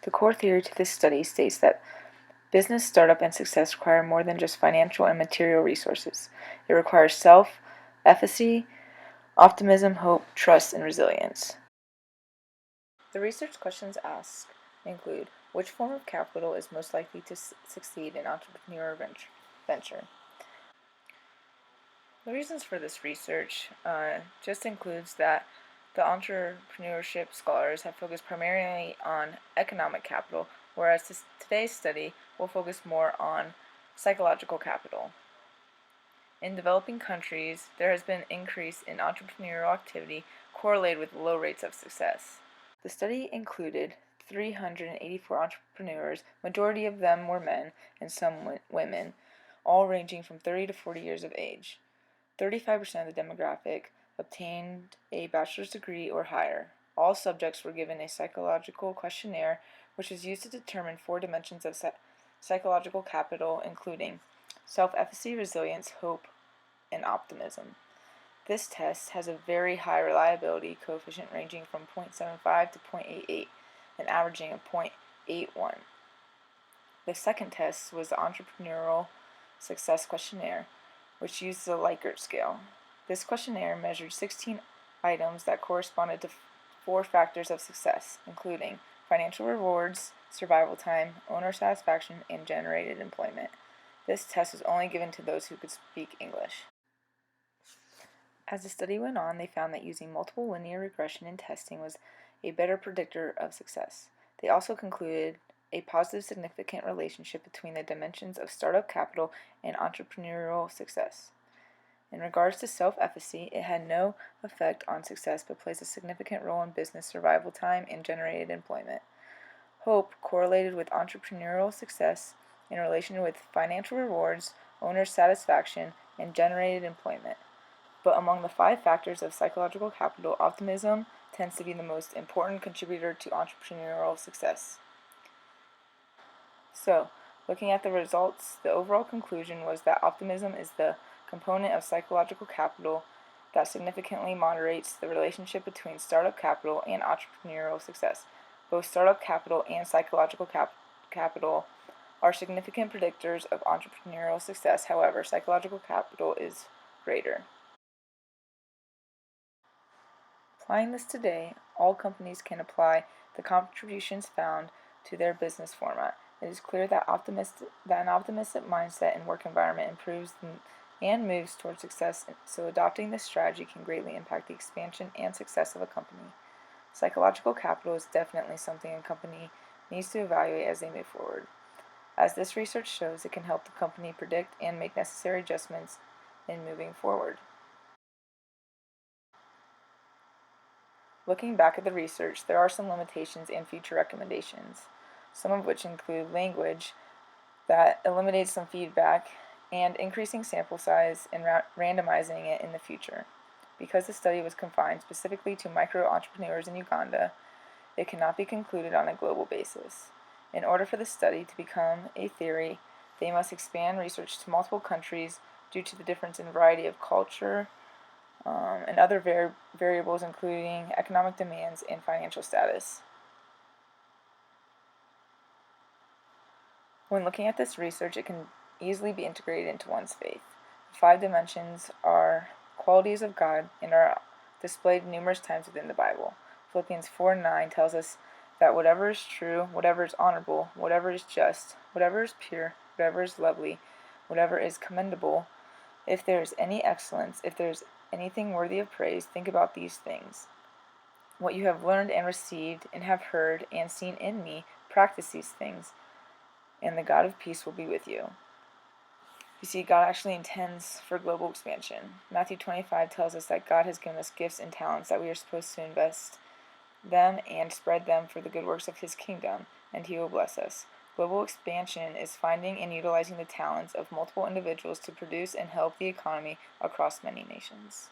The core theory to this study states that business, startup, and success require more than just financial and material resources. It requires self-efficacy, optimism, hope, trust, and resilience. The research questions asked include, which form of capital is most likely to succeed in entrepreneurial venture? The reasons for this research just includes that the entrepreneurship scholars have focused primarily on economic capital, whereas today's study will focus more on psychological capital. In developing countries, there has been an increase in entrepreneurial activity correlated with low rates of success. The study included 384 entrepreneurs, majority of them were men and some women, all ranging from 30 to 40 years of age. 35% of the demographic obtained a bachelor's degree or higher. All subjects were given a psychological questionnaire, which is used to determine 4 dimensions of psychological capital, including self-efficacy, resilience, hope, and optimism. This test has a very high reliability coefficient ranging from 0.75 to 0.88 and averaging of 0.81. The second test was the Entrepreneurial Success Questionnaire, which used the Likert scale. This questionnaire measured 16 items that corresponded to 4 factors of success, including financial rewards, survival time, owner satisfaction, and generated employment. This test was only given to those who could speak English. As the study went on, they found that using multiple linear regression in testing was a better predictor of success. They also concluded a positive significant relationship between the dimensions of startup capital and entrepreneurial success. In regards to self-efficacy, it had no effect on success but plays a significant role in business survival time and generated employment. Hope correlated with entrepreneurial success in relation with financial rewards, owner satisfaction, and generated employment. But among the 5 factors of psychological capital, optimism tends to be the most important contributor to entrepreneurial success. So, looking at the results, the overall conclusion was that optimism is the component of psychological capital that significantly moderates the relationship between startup capital and entrepreneurial success. Both startup capital and psychological capital are significant predictors of entrepreneurial success. However, psychological capital is greater. Applying this today, all companies can apply the contributions found to their business format. It is clear that an optimistic mindset and work environment improves and moves towards success, so adopting this strategy can greatly impact the expansion and success of a company. Psychological capital is definitely something a company needs to evaluate as they move forward. As this research shows, it can help the company predict and make necessary adjustments in moving forward. Looking back at the research, there are some limitations and future recommendations, some of which include language that eliminates some feedback and increasing sample size and randomizing it in the future. Because the study was confined specifically to micro-entrepreneurs in Uganda, it cannot be concluded on a global basis. In order for the study to become a theory, they must expand research to multiple countries due to the difference in variety of culture, and other variables including economic demands and financial status. When looking at this research, it can easily be integrated into one's faith. The 5 dimensions are qualities of God and are displayed numerous times within the Bible. Philippians 4:9 tells us that whatever is true, whatever is honorable, whatever is just, whatever is pure, whatever is lovely, whatever is commendable, if there is any excellence, if there is anything worthy of praise, think about these things. What you have learned and received and have heard and seen in me, practice these things, and the God of peace will be with you. You see, God actually intends for global expansion. Matthew 25 tells us that God has given us gifts and talents that we are supposed to invest them and spread them for the good works of His kingdom, and He will bless us. Global expansion is finding and utilizing the talents of multiple individuals to produce and help the economy across many nations.